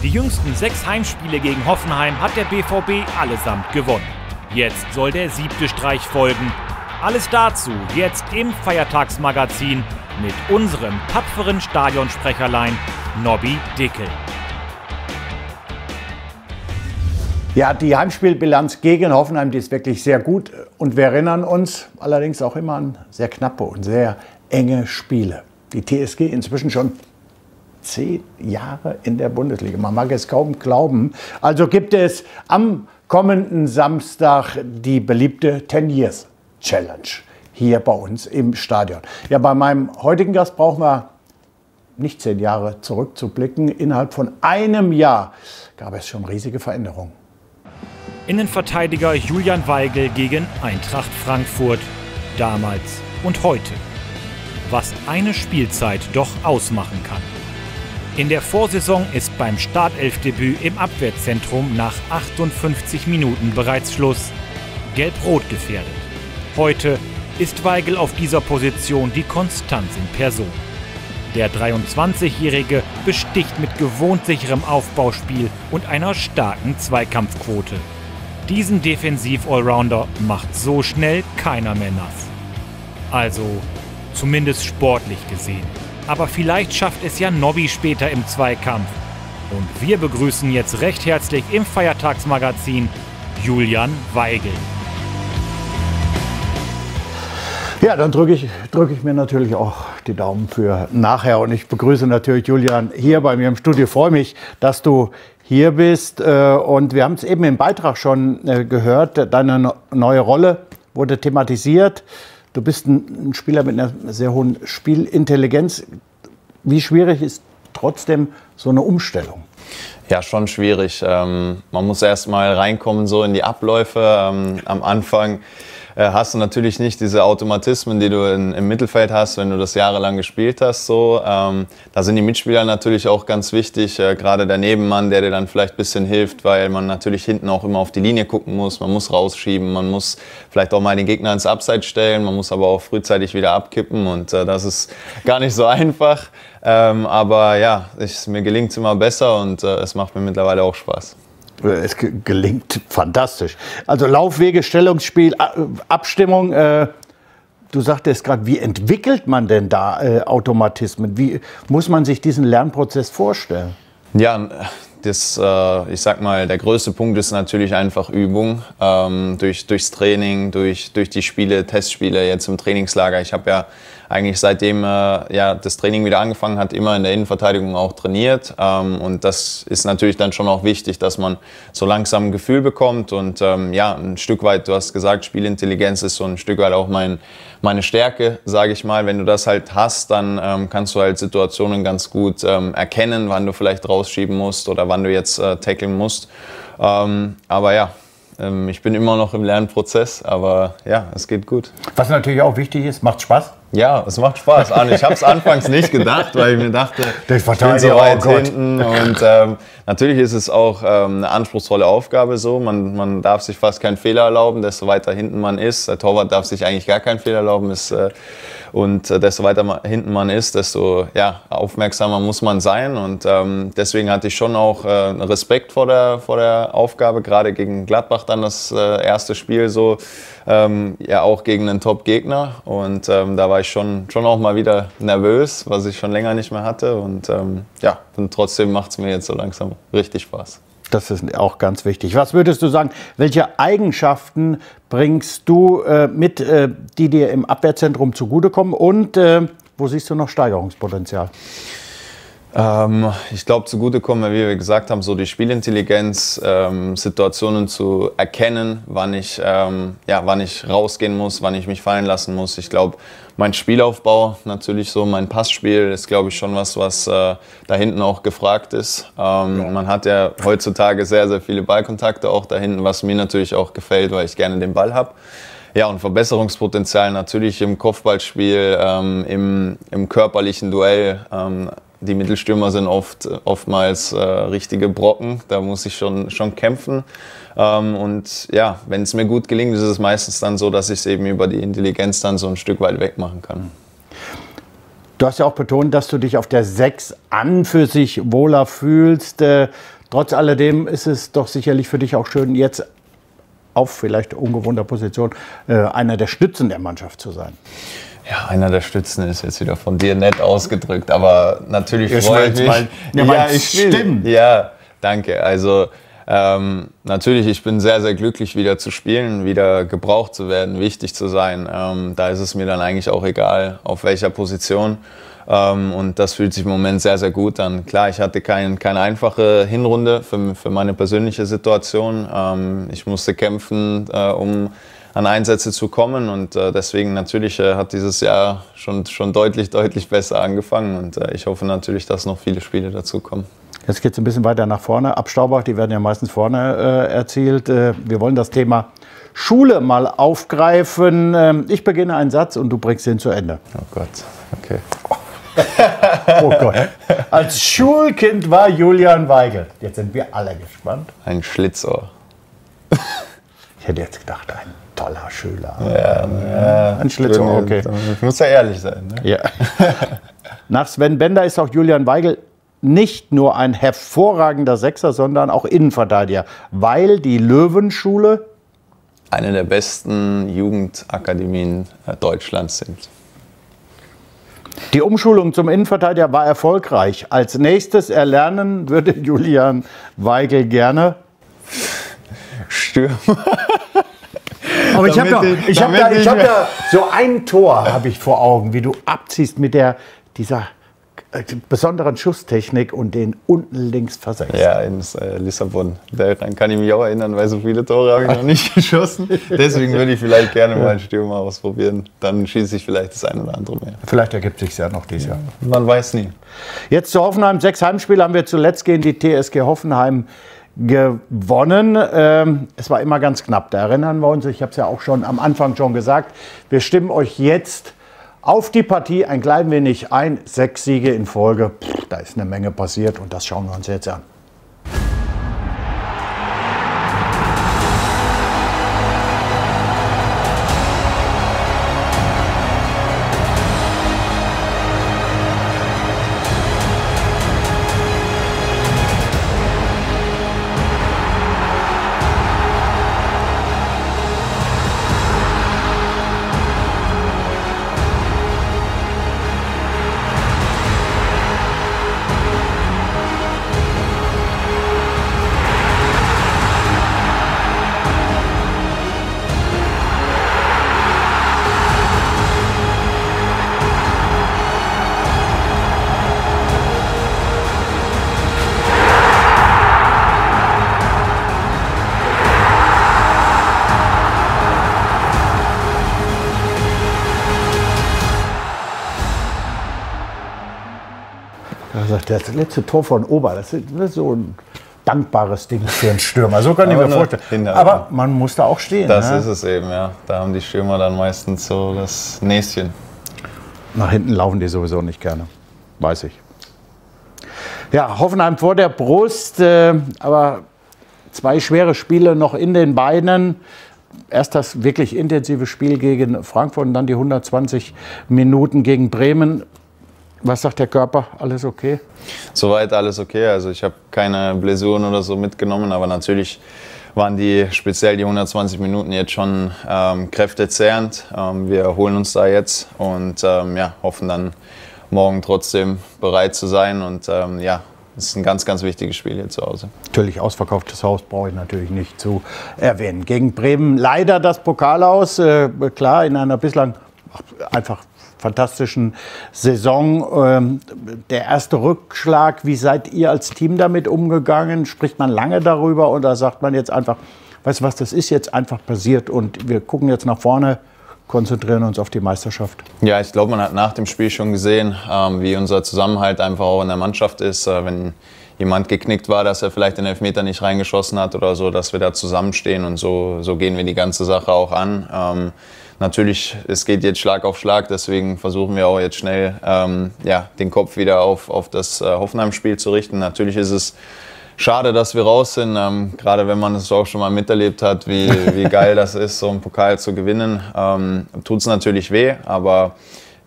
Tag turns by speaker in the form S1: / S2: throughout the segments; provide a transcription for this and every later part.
S1: Die jüngsten 6 Heimspiele gegen Hoffenheim hat der BVB allesamt gewonnen. Jetzt soll der 7. Streich folgen. Alles dazu jetzt im Feiertagsmagazin mit unserem tapferen Stadionsprecherlein Nobby Dickel.
S2: Ja, die Heimspielbilanz gegen Hoffenheim, die ist wirklich sehr gut. Und wir erinnern uns allerdings auch immer an sehr knappe und sehr enge Spiele. Die TSG inzwischen schon 10 Jahre in der Bundesliga. Man mag es kaum glauben. Also gibt es am kommenden Samstag die beliebte 10 Years Challenge hier bei uns im Stadion. Ja, bei meinem heutigen Gast brauchen wir nicht 10 Jahre zurückzublicken. Innerhalb von einem Jahr gab es schon riesige Veränderungen.
S1: Innenverteidiger Julian Weigl gegen Eintracht Frankfurt. Damals und heute. Was eine Spielzeit doch ausmachen kann. In der Vorsaison ist beim Startelfdebüt im Abwehrzentrum nach 58 Minuten bereits Schluss. Gelb-Rot gefährdet. Heute ist Weigl auf dieser Position die Konstanz in Person. Der 23-Jährige besticht mit gewohnt sicherem Aufbauspiel und einer starken Zweikampfquote. Diesen Defensiv-Allrounder macht so schnell keiner mehr nass. Also, zumindest sportlich gesehen. Aber vielleicht schafft es ja Nobby später im Zweikampf. Und wir begrüßen jetzt recht herzlich im Feiertagsmagazin Julian Weigl.
S2: Ja, dann drücke ich mir natürlich auch die Daumen für nachher. Und ich begrüße natürlich Julian hier bei mir im Studio. Ich freue mich, dass du hier bist. Und wir haben es eben im Beitrag schon gehört. Deine neue Rolle wurde thematisiert. Du bist ein Spieler mit einer sehr hohen Spielintelligenz. Wie schwierig ist trotzdem so eine Umstellung?
S3: Ja, schon schwierig. Man muss erst mal reinkommen so in die Abläufe. Am Anfang hast du natürlich nicht diese Automatismen, die du im Mittelfeld hast, wenn du das jahrelang gespielt hast. So. Da sind die Mitspieler natürlich auch ganz wichtig, gerade der Nebenmann, der dir dann vielleicht ein bisschen hilft, weil man natürlich hinten auch immer auf die Linie gucken muss, man muss rausschieben, man muss vielleicht auch mal den Gegner ins Abseits stellen, man muss aber auch frühzeitig wieder abkippen und das ist gar nicht so einfach. Aber ja, mir gelingt es immer besser und es macht mir mittlerweile auch Spaß.
S2: Es gelingt fantastisch. Also Laufwege, Stellungsspiel, Abstimmung. Du sagtest gerade, wie entwickelt man denn da Automatismen? Wie muss man sich diesen Lernprozess vorstellen?
S3: Ja, ich sag mal, der größte Punkt ist natürlich einfach Übung. Durchs Training, durch die Spiele, Testspiele jetzt im Trainingslager. Ich habe ja eigentlich seitdem das Training wieder angefangen hat, immer in der Innenverteidigung auch trainiert. Und das ist natürlich dann schon auch wichtig, dass man so langsam ein Gefühl bekommt. Und ein Stück weit, du hast gesagt, Spielintelligenz ist so ein Stück weit auch meine Stärke, sage ich mal. Wenn du das halt hast, dann kannst du halt Situationen ganz gut erkennen, wann du vielleicht rausschieben musst oder wann du jetzt tackeln musst. Aber ja, ich bin immer noch im Lernprozess, aber ja, es geht gut.
S2: Was natürlich auch wichtig ist, macht Spaß?
S3: Ja, es macht Spaß. Ich habe es anfangs nicht gedacht, weil ich mir dachte, ich bin so weit hinten. Und natürlich ist es auch eine anspruchsvolle Aufgabe so. Man darf sich fast keinen Fehler erlauben, desto weiter hinten man ist. Der Torwart darf sich eigentlich gar keinen Fehler erlauben. Und desto weiter hinten man ist, desto aufmerksamer muss man sein. Und deswegen hatte ich schon auch Respekt vor der Aufgabe, gerade gegen Gladbach dann das erste Spiel so. Auch gegen einen Top-Gegner. Und da war ich schon auch mal wieder nervös, was ich schon länger nicht mehr hatte. Und und trotzdem macht es mir jetzt so langsam richtig Spaß.
S2: Das ist auch ganz wichtig. Was würdest du sagen, welche Eigenschaften bringst du mit, die dir im Abwehrzentrum zugutekommen? Und wo siehst du noch Steigerungspotenzial?
S3: Ich glaube, zugutekommen, wie wir gesagt haben, so die Spielintelligenz, Situationen zu erkennen, wann ich rausgehen muss, wann ich mich fallen lassen muss. Ich glaube, mein Spielaufbau, natürlich so mein Passspiel, ist, glaube ich, schon was da hinten auch gefragt ist. Man hat ja heutzutage sehr, sehr viele Ballkontakte auch da hinten, was mir natürlich auch gefällt, weil ich gerne den Ball habe. Ja, und Verbesserungspotenzial natürlich im Kopfballspiel, im körperlichen Duell. Die Mittelstürmer sind oftmals richtige Brocken, da muss ich schon kämpfen. Und ja, wenn es mir gut gelingt, ist es meistens dann so, dass ich es eben über die Intelligenz dann so ein Stück weit wegmachen kann.
S2: Du hast ja auch betont, dass du dich auf der 6 an für sich wohler fühlst. Trotz alledem ist es doch sicherlich für dich auch schön, jetzt auf vielleicht ungewohnter Position einer der Stützen der Mannschaft zu sein.
S3: Ja, einer der Stützen ist jetzt wieder von dir nett ausgedrückt, aber natürlich freue ich mich.
S2: Stimmt.
S3: Ja, danke. Also natürlich, ich bin sehr, sehr glücklich, wieder zu spielen, wieder gebraucht zu werden, wichtig zu sein. Da ist es mir dann eigentlich auch egal, auf welcher Position. Und das fühlt sich im Moment sehr, sehr gut an. Klar, ich hatte keine einfache Hinrunde für meine persönliche Situation. Ich musste kämpfen, um an Einsätze zu kommen. Und deswegen natürlich hat dieses Jahr schon deutlich besser angefangen. Und ich hoffe natürlich, dass noch viele Spiele dazukommen.
S2: Jetzt geht es ein bisschen weiter nach vorne. Abstauber, die werden ja meistens vorne erzielt. Wir wollen das Thema Schule mal aufgreifen. Ich beginne einen Satz und du bringst ihn zu Ende.
S3: Oh Gott, okay.
S2: Oh Gott. Als Schulkind war Julian Weigel. Jetzt sind wir alle gespannt.
S3: Ein Schlitzohr.
S2: Ich hätte jetzt gedacht, ein toller Schüler.
S3: Ja,
S2: ein Schlitzohr, okay.
S3: Ich muss ja ehrlich sein. Ne?
S2: Ja. Nach Sven Bender ist auch Julian Weigel nicht nur ein hervorragender Sechser, sondern auch Innenverteidiger, weil die Löwenschule
S3: eine der besten Jugendakademien Deutschlands sind.
S2: Die Umschulung zum Innenverteidiger war erfolgreich. Als nächstes erlernen würde Julian Weigel gerne
S3: Stürmer.
S2: Aber ich habe da so ein Tor habe ich vor Augen, wie du abziehst mit dieser besonderen Schusstechnik und den unten links versetzt.
S3: Ja, in Lissabon. Daran kann ich mich auch erinnern, weil so viele Tore habe ich noch nicht geschossen. Deswegen würde ich vielleicht gerne mal einen Stürmer ausprobieren. Dann schieße ich vielleicht das ein oder andere mehr.
S2: Vielleicht ergibt sich ja noch dieses Jahr.
S3: Man weiß nie.
S2: Jetzt zu Hoffenheim. 6 Heimspiele haben wir zuletzt gegen die TSG Hoffenheim gewonnen. Es war immer ganz knapp. Da erinnern wir uns. Ich habe es ja auch schon am Anfang schon gesagt. Wir stimmen euch jetzt auf die Partie ein klein wenig ein. 6 Siege in Folge. Da ist eine Menge passiert und das schauen wir uns jetzt an. Das letzte Tor von Ober, das ist so ein dankbares Ding für einen Stürmer. So kann ich mir vorstellen. Aber man muss da auch stehen.
S3: Das ist es eben, ja. Da haben die Stürmer dann meistens so das Näschen.
S2: Nach hinten laufen die sowieso nicht gerne. Weiß ich. Ja, Hoffenheim vor der Brust, aber 2 schwere Spiele noch in den Beinen. Erst das wirklich intensive Spiel gegen Frankfurt und dann die 120 Minuten gegen Bremen. Was sagt der Körper? Alles okay?
S3: Soweit alles okay. Also ich habe keine Blessuren oder so mitgenommen, aber natürlich waren speziell die 120 Minuten jetzt schon kräftezehrend. Wir holen uns da jetzt und hoffen dann morgen trotzdem bereit zu sein. Und es ist ein ganz, ganz wichtiges Spiel hier zu Hause.
S2: Natürlich, ausverkauftes Haus brauche ich natürlich nicht zu erwähnen. Gegen Bremen leider das Pokal aus. Klar, in einer bislang einfach fantastischen Saison. Der erste Rückschlag, wie seid ihr als Team damit umgegangen? Spricht man lange darüber oder sagt man jetzt einfach, weißt du was, das ist jetzt einfach passiert und wir gucken jetzt nach vorne, konzentrieren uns auf die Meisterschaft?
S3: Ja, ich glaube, man hat nach dem Spiel schon gesehen, wie unser Zusammenhalt einfach auch in der Mannschaft ist. Wenn jemand geknickt war, dass er vielleicht den Elfmeter nicht reingeschossen hat oder so, dass wir da zusammenstehen und so gehen wir die ganze Sache auch an. Natürlich, es geht jetzt Schlag auf Schlag, deswegen versuchen wir auch jetzt schnell den Kopf wieder auf das Hoffenheim-Spiel zu richten. Natürlich ist es schade, dass wir raus sind, gerade wenn man es auch schon mal miterlebt hat, wie geil das ist, so einen Pokal zu gewinnen. Tut es natürlich weh, aber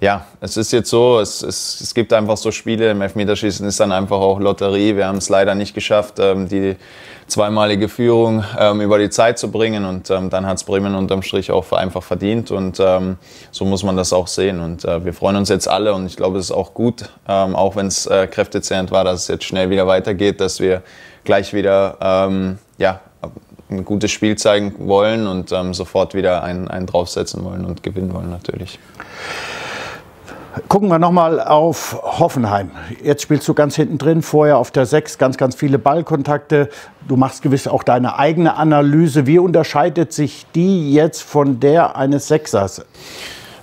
S3: Ja, es ist jetzt so, es gibt einfach so Spiele, im Elfmeterschießen ist dann einfach auch Lotterie. Wir haben es leider nicht geschafft, die zweimalige Führung über die Zeit zu bringen und dann hat es Bremen unterm Strich auch einfach verdient und so muss man das auch sehen und wir freuen uns jetzt alle und ich glaube, es ist auch gut, auch wenn es kräftezehrend war, dass es jetzt schnell wieder weitergeht, dass wir gleich wieder ein gutes Spiel zeigen wollen und sofort wieder einen draufsetzen wollen und gewinnen wollen natürlich.
S2: Gucken wir nochmal auf Hoffenheim. Jetzt spielst du ganz hinten drin, vorher auf der 6, ganz viele Ballkontakte. Du machst gewiss auch deine eigene Analyse. Wie unterscheidet sich die jetzt von der eines Sechsers?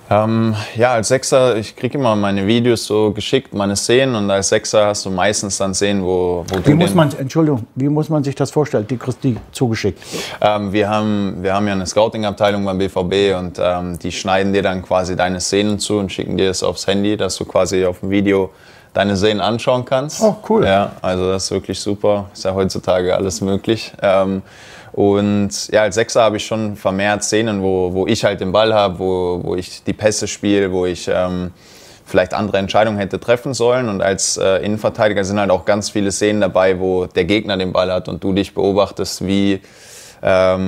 S3: Als Sechser, ich kriege immer meine Videos so geschickt, meine Szenen und als Sechser hast du meistens dann Szenen, wo du
S2: wie muss man sich das vorstellen? Die kriegst du zugeschickt?
S3: Wir haben ja eine Scouting-Abteilung beim BVB und die schneiden dir dann quasi deine Szenen zu und schicken dir es aufs Handy, dass du quasi auf dem Video deine Szenen anschauen kannst.
S2: Oh, cool.
S3: Ja, also das ist wirklich super. Ist ja heutzutage alles möglich. Und ja, als Sechser habe ich schon vermehrt Szenen, wo ich halt den Ball habe, wo ich die Pässe spiele, wo ich vielleicht andere Entscheidungen hätte treffen sollen. Und als Innenverteidiger sind halt auch ganz viele Szenen dabei, wo der Gegner den Ball hat und du dich beobachtest, wie soll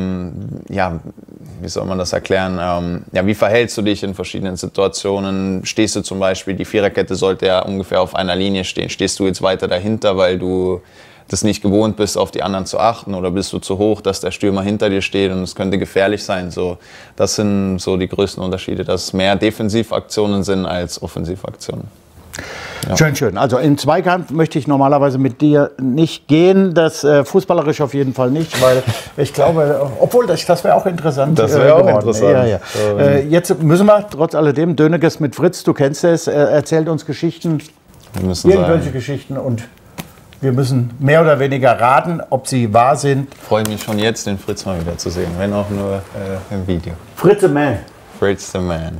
S3: man das erklären? Wie verhältst du dich in verschiedenen Situationen? Stehst du zum Beispiel, die Viererkette sollte ja ungefähr auf einer Linie stehen. Stehst du jetzt weiter dahinter, weil du das nicht gewohnt bist, auf die anderen zu achten, oder bist du zu hoch, dass der Stürmer hinter dir steht und es könnte gefährlich sein. So, das sind so die größten Unterschiede, dass es mehr Defensivaktionen sind als Offensivaktionen. Ja.
S2: Schön. Also in Zweikampf möchte ich normalerweise mit dir nicht gehen, das fußballerisch auf jeden Fall nicht, weil ich glaube, obwohl das wäre auch interessant.
S3: Das wäre auch interessant.
S2: Ja. Jetzt müssen wir trotz alledem, Döneges mit Fritz, du kennst es, erzählt uns Geschichten, irgendwelche Geschichten und wir müssen mehr oder weniger raten, ob sie wahr sind.
S3: Ich freue mich schon jetzt, den Fritz mal wieder zu sehen, wenn auch nur im Video.
S2: Fritz the Man.
S3: Fritz the Man.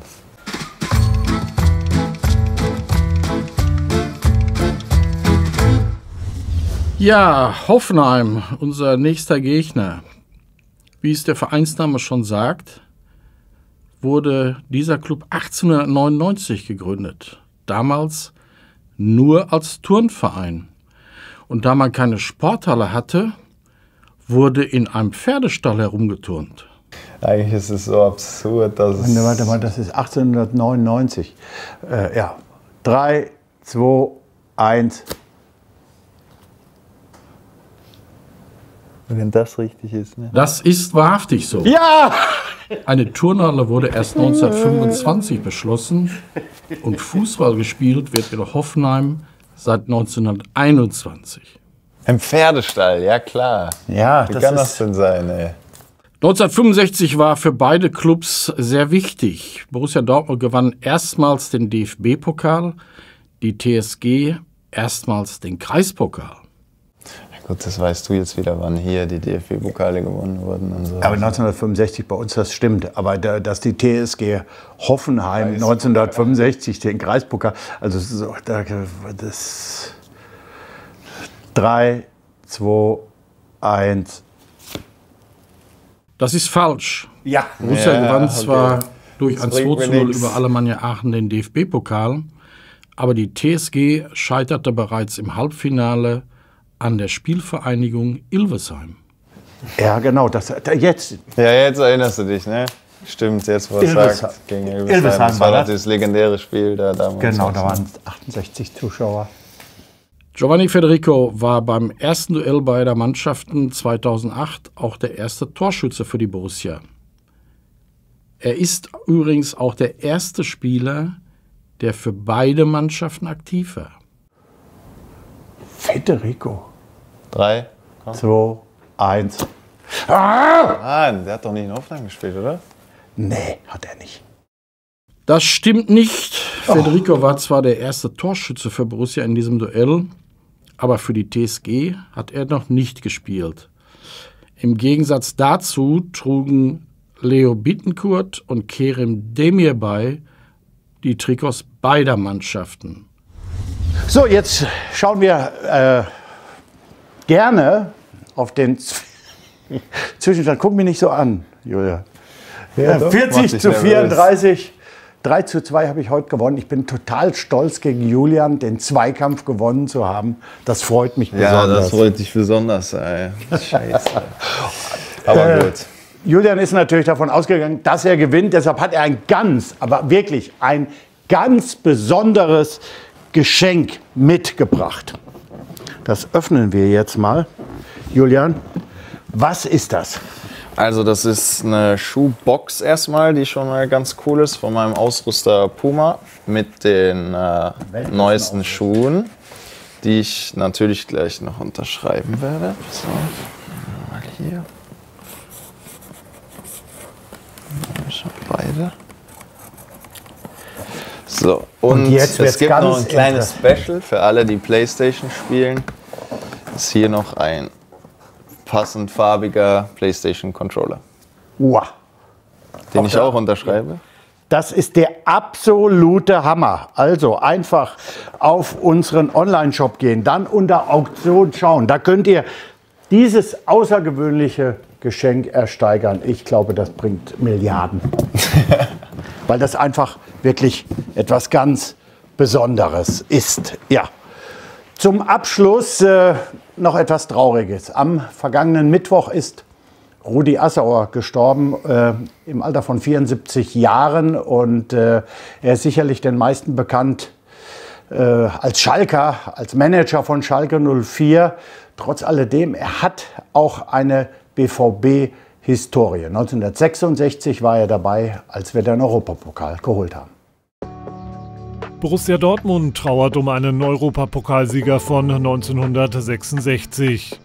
S4: Ja, Hoffenheim, unser nächster Gegner. Wie es der Vereinsname schon sagt, wurde dieser Club 1899 gegründet. Damals nur als Turnverein. Und da man keine Sporthalle hatte, wurde in einem Pferdestall herumgeturnt.
S3: Eigentlich ist es so absurd, dass es...
S2: Warte mal, das ist 1899. 3, 2, 1...
S3: Wenn das richtig ist, ne?
S4: Das ist wahrhaftig so.
S2: Ja!
S4: Eine Turnhalle wurde erst 1925 beschlossen und Fußball gespielt wird in Hoffenheim seit 1921.
S3: Im Pferdestall, ja klar.
S2: Ja,
S3: wie kann das denn sein, ey?
S4: 1965 war für beide Clubs sehr wichtig. Borussia Dortmund gewann erstmals den DFB-Pokal, die TSG erstmals den Kreispokal.
S3: Gut, das weißt du jetzt wieder, wann hier die DFB-Pokale gewonnen wurden und so.
S2: Aber 1965 bei uns, das stimmt. Aber dass die TSG Hoffenheim 1965 den Kreispokal, also das 3, 2, 1.
S4: Das ist falsch.
S2: Ja.
S4: Borussia gewann zwar durch ein 2:0 über Alemannia Aachen den DFB-Pokal, aber die TSG scheiterte bereits im Halbfinale an der Spielvereinigung Ilvesheim.
S2: Ja, genau. Jetzt.
S3: Ja, jetzt erinnerst du dich, ne? Stimmt, jetzt wo es sagt, gegen Ilvesheim. Das war doch das legendäre Spiel da damals.
S2: Genau, da waren 68 Zuschauer.
S4: Giovanni Federico war beim ersten Duell beider Mannschaften 2008 auch der erste Torschütze für die Borussia. Er ist übrigens auch der erste Spieler, der für beide Mannschaften aktiv war.
S2: Federico.
S3: 3,
S2: 2, 1.
S3: Der hat doch nicht in Hoffenheim gespielt, oder?
S2: Nee, hat er nicht.
S4: Das stimmt nicht. Federico war zwar der erste Torschütze für Borussia in diesem Duell, aber für die TSG hat er noch nicht gespielt. Im Gegensatz dazu trugen Leo Bittencourt und Kerem Demirbay die Trikots beider Mannschaften.
S2: So, jetzt schauen wir gerne auf den Zwischenstand. Guck mich nicht so an, Julia. Ja, 40 zu 34 3:2 habe ich heute gewonnen. Ich bin total stolz, gegen Julian den Zweikampf gewonnen zu haben. Das freut mich besonders.
S3: Ja, das freut dich besonders. Ey. Scheiße. Aber gut.
S2: Julian ist natürlich davon ausgegangen, dass er gewinnt. Deshalb hat er ein aber wirklich ein ganz besonderes Geschenk mitgebracht. Das öffnen wir jetzt mal. Julian, was ist das?
S3: Also das ist eine Schuhbox erstmal, die schon mal ganz cool ist, von meinem Ausrüster Puma mit den neuesten Schuhen, die ich natürlich gleich noch unterschreiben werde. So, mal hier. Schon beide. So, und
S2: jetzt
S3: es gibt noch ein kleines Special für alle, die PlayStation spielen. Ist hier noch ein passend farbiger PlayStation Controller.
S2: Wow.
S3: Den ich auch unterschreibe.
S2: Das ist der absolute Hammer. Also einfach auf unseren Online-Shop gehen, dann unter Auktion schauen. Da könnt ihr dieses außergewöhnliche Geschenk ersteigern. Ich glaube, das bringt Milliarden. Weil das einfach wirklich etwas ganz Besonderes ist. Ja. Zum Abschluss noch etwas Trauriges. Am vergangenen Mittwoch ist Rudi Assauer gestorben, im Alter von 74 Jahren. Und er ist sicherlich den meisten bekannt als Schalker, als Manager von Schalke 04. Trotz alledem, er hat auch eine BVB-Historie. 1966 war er dabei, als wir den Europapokal geholt haben.
S5: Borussia Dortmund trauert um einen Europapokalsieger von 1966.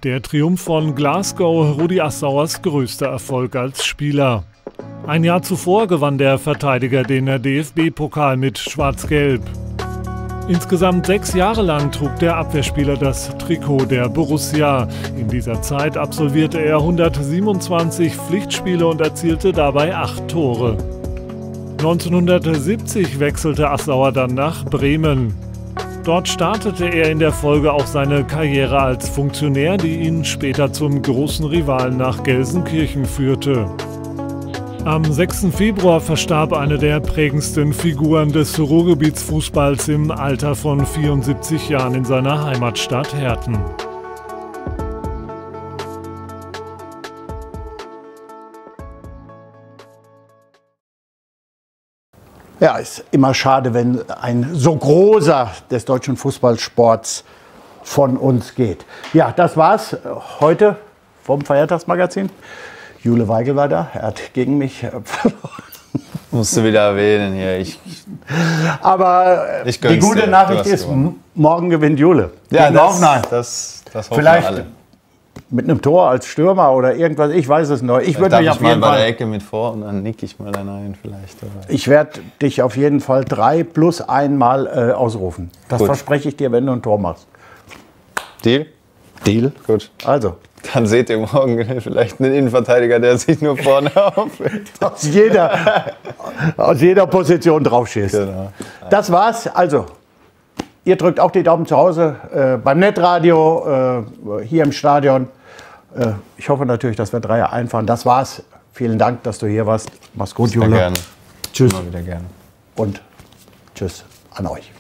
S5: Der Triumph von Glasgow, Rudi Assauers größter Erfolg als Spieler. Ein Jahr zuvor gewann der Verteidiger den DFB-Pokal mit Schwarz-Gelb. Insgesamt 6 Jahre lang trug der Abwehrspieler das Trikot der Borussia. In dieser Zeit absolvierte er 127 Pflichtspiele und erzielte dabei 8 Tore. 1970 wechselte Assauer dann nach Bremen. Dort startete er in der Folge auch seine Karriere als Funktionär, die ihn später zum großen Rivalen nach Gelsenkirchen führte. Am 6. Februar verstarb eine der prägendsten Figuren des Ruhrgebietsfußballs im Alter von 74 Jahren in seiner Heimatstadt Herten.
S2: Ja, ist immer schade, wenn ein so großer des deutschen Fußballsports von uns geht. Ja, das war's heute vom Feiertagsmagazin. Jule Weigel war da, er hat gegen mich verloren.
S3: Musst du wieder erwähnen hier.
S2: Aber die gute Nachricht ist, morgen gewinnt Jule.
S3: Ja, das hoffen
S2: vielleicht
S3: wir alle.
S2: Mit einem Tor als Stürmer oder irgendwas, ich weiß es noch. Ich würde mich auf jeden
S3: mal bei
S2: Fall
S3: der Ecke mit vor und dann nick ich mal ein vielleicht.
S2: Ich werde dich auf jeden Fall 3+1 Mal ausrufen. Das
S3: Gut.
S2: verspreche ich dir, wenn du ein Tor machst.
S3: Deal?
S2: Deal?
S3: Gut.
S2: Also.
S3: Dann seht ihr morgen vielleicht einen Innenverteidiger, der sich nur vorne aufhält.
S2: Aus jeder Position draufschießt.
S3: Genau.
S2: Das war's. Also, ihr drückt auch die Daumen zu Hause, beim Netradio, hier im Stadion. Ich hoffe natürlich, dass wir 3 einfahren. Das war's. Vielen Dank, dass du hier warst. Mach's gut, Jule.
S3: Sehr gerne.
S2: Tschüss.
S3: Immer wieder gerne.
S2: Und tschüss an euch.